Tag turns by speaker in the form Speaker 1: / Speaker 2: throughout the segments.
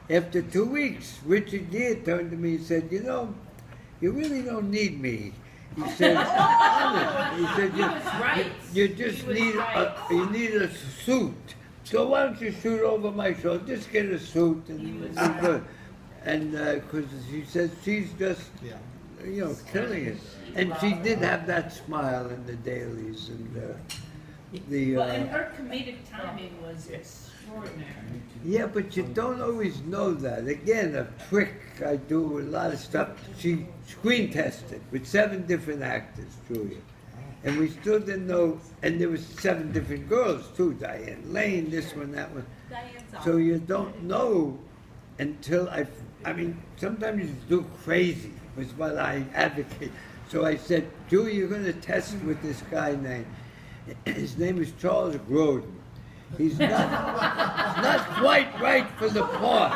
Speaker 1: after 2 weeks, Richard Gere turned to me and said, you know, you really don't need me. He said, he said, you just need you need a suit. So why don't you shoot over my shoulder? Just get a suit and be good. And because she said she's just, you know, killing it. And she did have that smile in the dailies and
Speaker 2: and her comedic timing was extraordinary.
Speaker 1: Yeah, but you don't always know that. Again, a trick I do with a lot of stuff. She screen tested with 7 different actors, Julia. And we still didn't know, and there was 7 different girls too, Diane Lane, this one, that one. So you don't know until I mean, sometimes you do crazy, was what I advocate. So I said, Julia, you're going to test with this guy named, his name is Charles Grodin. He's not quite right for the part.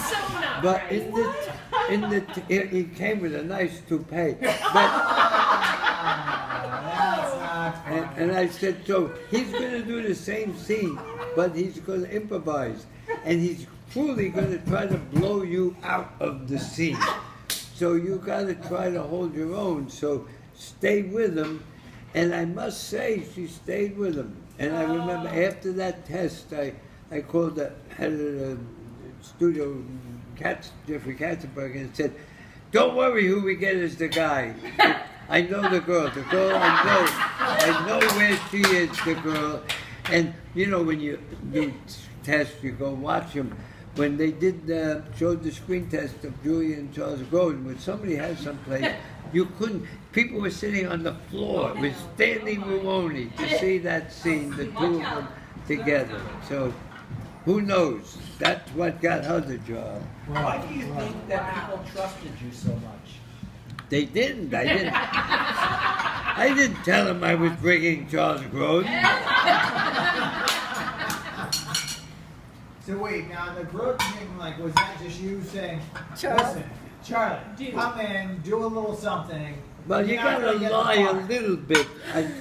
Speaker 2: So not
Speaker 1: But
Speaker 2: right.
Speaker 1: he came with a nice toupee. And I said, so he's going to do the same scene, but he's going to improvise. And he's truly going to try to blow you out of the scene. So you got to try to hold your own. So stay with him. And I must say, she stayed with him. And I remember after that test, I called the head of the studio, Jeffrey Katzenberg, and said, don't worry who we get as the guy. I know the girl. The girl I know where she is, the girl. And you know, when you do tests, you go watch them. When they did showed the screen test of Julia and Charles Grodin, when somebody had someplace, you couldn't. People were sitting on the floor. It was standing room only to see that scene, the 2 of them together. So, who knows? That's what got her the job.
Speaker 3: Why do you think that people trusted you so much?
Speaker 1: They didn't. I didn't tell them I was bringing Charles Grodin.
Speaker 4: So wait, now the Grodin thing, like, was that just you saying,
Speaker 5: Charlie.
Speaker 4: listen, Charlie, come in, do a little something.
Speaker 1: Well, you gotta lie a
Speaker 4: part."
Speaker 1: little bit.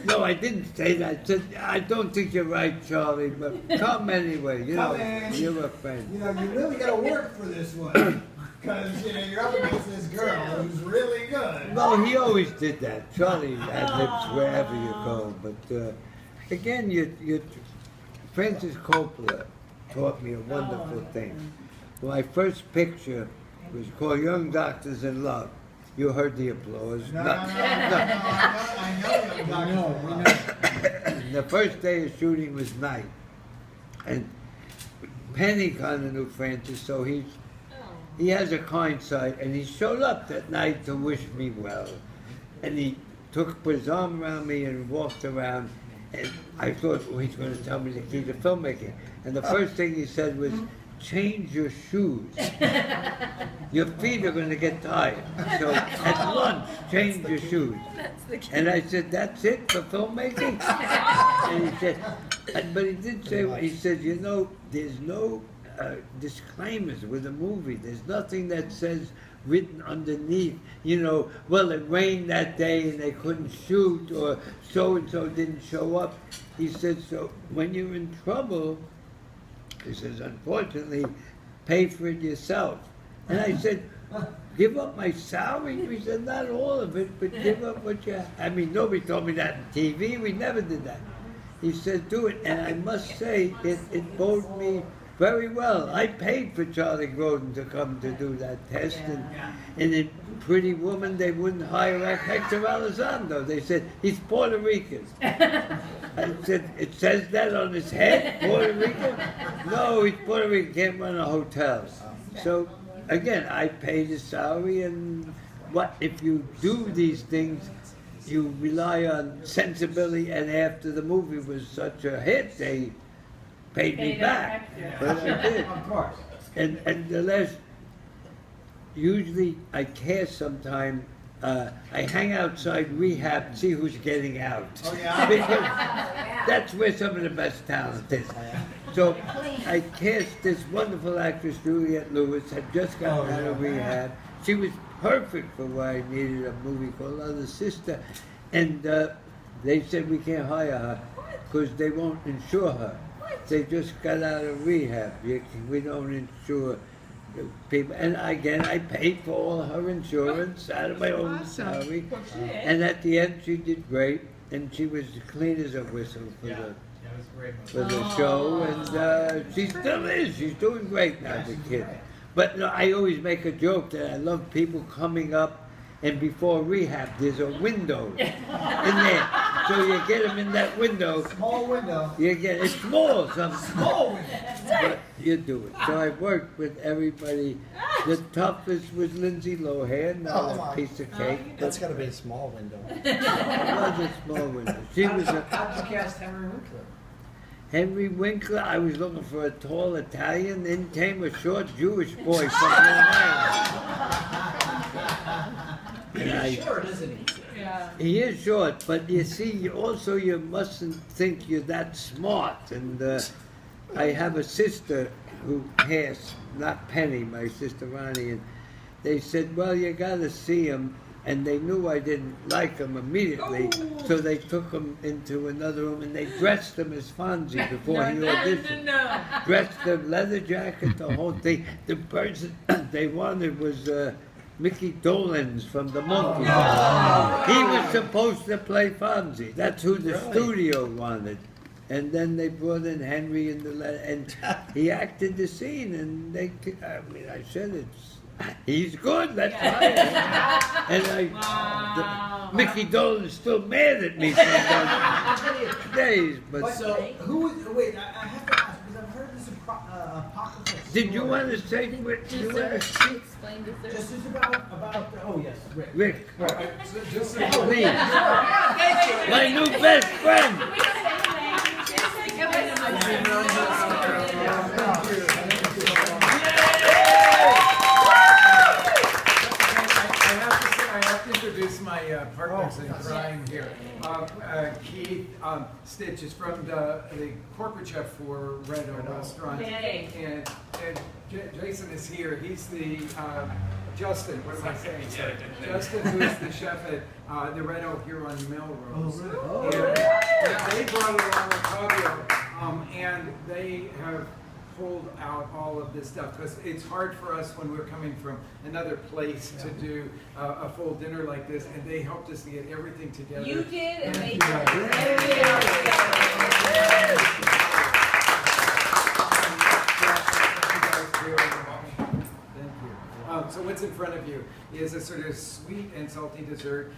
Speaker 1: No, I didn't say that. I said, I don't think you're right, Charlie, but come anyway. You know,
Speaker 4: Come in.
Speaker 1: you're a friend.
Speaker 4: You know, you really gotta work for this one. Because, you know, you're up against this girl who's really good.
Speaker 1: No, he always did that. Charlie ad-libs wherever you go. But again, Francis Coppola taught me a wonderful thing. My first picture was called Young Doctors in Love. You heard the applause.
Speaker 4: No, I know Young Doctors.
Speaker 1: The first day of shooting was night. And Penny kind of knew Francis, so he has a kind side, and he showed up that night to wish me well. And he put his arm around me and walked around, and I thought, well, he's going to tell me the key to filmmaking. And the first thing he said was, change your shoes. Your feet are going to get tired. So at lunch, change your shoes. And I said, that's it for filmmaking? And he said, but he did say, he said, you know, there's no disclaimers with a movie. There's nothing that says written underneath, you know, well, it rained that day and they couldn't shoot, or so-and-so didn't show up. He said, so when you're in trouble, he says, unfortunately, pay for it yourself. And I said, give up my salary? He said, not all of it, but give up what you have. I mean, nobody told me that on TV. We never did that. He said, do it. And I must say, it bode me very well. I paid for Charlie Grodin to come to do that test. And in Pretty Woman, they wouldn't hire Hector Elizondo. They said, he's Puerto Rican. I said, it says that on his head, Puerto Rican? No, he's Puerto Rican, can't run a hotel. So, again, I paid his salary, and what if you do these things, you rely on sensibility, and after the movie was such a hit, they paid me back. But I did.
Speaker 4: Of course.
Speaker 1: And the last, usually I cast sometime, I hang outside rehab, see who's getting out.
Speaker 4: Oh, yeah?
Speaker 1: Because that's where some of the best talent is. So I cast this wonderful actress, Juliette Lewis, had just gotten out of rehab. She was perfect for what I needed, a movie called Other Sister. And they said we can't hire her because they won't insure her. They just got out of rehab. We don't insure. people, and again, I paid for all her insurance out of my own salary.
Speaker 2: Well, she did.
Speaker 1: And at the end, she did great, and she was clean as a whistle for
Speaker 3: Yeah,
Speaker 1: the
Speaker 3: that was a great movie.
Speaker 1: for the show, and she still is. She's doing great now, the kid. But no, I always make a joke that I love people coming up, and before rehab, there's a window in there, so you get them in that window.
Speaker 4: Small window.
Speaker 1: You get it's small, sometimes.
Speaker 4: Small window.
Speaker 1: But you do it. So I worked with everybody. The toughest was Lindsay Lohan,
Speaker 5: Oh,
Speaker 1: not
Speaker 5: come
Speaker 1: a
Speaker 5: on.
Speaker 1: piece of cake.
Speaker 5: That's got to be a small window.
Speaker 1: It was a small window. She was a
Speaker 3: How'd you cast Henry Winkler?
Speaker 1: Henry Winkler. I was looking for a tall Italian. In came a short Jewish boy from Long Island. And
Speaker 3: He's short, isn't he?
Speaker 2: Yeah.
Speaker 1: he is short, but you see, you mustn't think you're that smart. And I have a sister who passed, not Penny, my sister Ronnie, and they said, well, you got to see him. And they knew I didn't like him immediately, so they took him into another room and they dressed him as Fonzie before he auditioned.
Speaker 2: No.
Speaker 1: Dressed him, leather jacket, the whole thing. The person they wanted was Mickey Dolenz from the Monkees. He was supposed to play Fonzie. That's who the studio wanted. And then they brought in Henry in the and he acted the scene. And I said he's good. Let's hire him. And
Speaker 2: Wow.
Speaker 1: Mickey Dolenz still mad at me some days, but.
Speaker 4: But so, who is, wait, I have to ask, because I've heard this apocryphal
Speaker 1: Did you
Speaker 4: story.
Speaker 1: want to say what you
Speaker 6: Just
Speaker 1: were?
Speaker 6: explain the third.
Speaker 4: Just about, oh yes, Rick.
Speaker 1: Rick,
Speaker 3: Just
Speaker 1: please. My new best friend.
Speaker 7: I have to introduce my partners in crime here. Keith Stitch is from the corporate chef for Red Oak Restaurant.
Speaker 2: Yay.
Speaker 7: And Jason is here. He's the Justin, what am I saying? Sorry. Justin, who is the chef at the Red Oak here on Melrose. And they brought it along with Fabio, and they have pulled out all of this stuff because it's hard for us when we're coming from another place to do a full dinner like this, and they helped us to get everything together.
Speaker 2: You did, and they
Speaker 7: So what's in front of you is a sort of sweet and salty dessert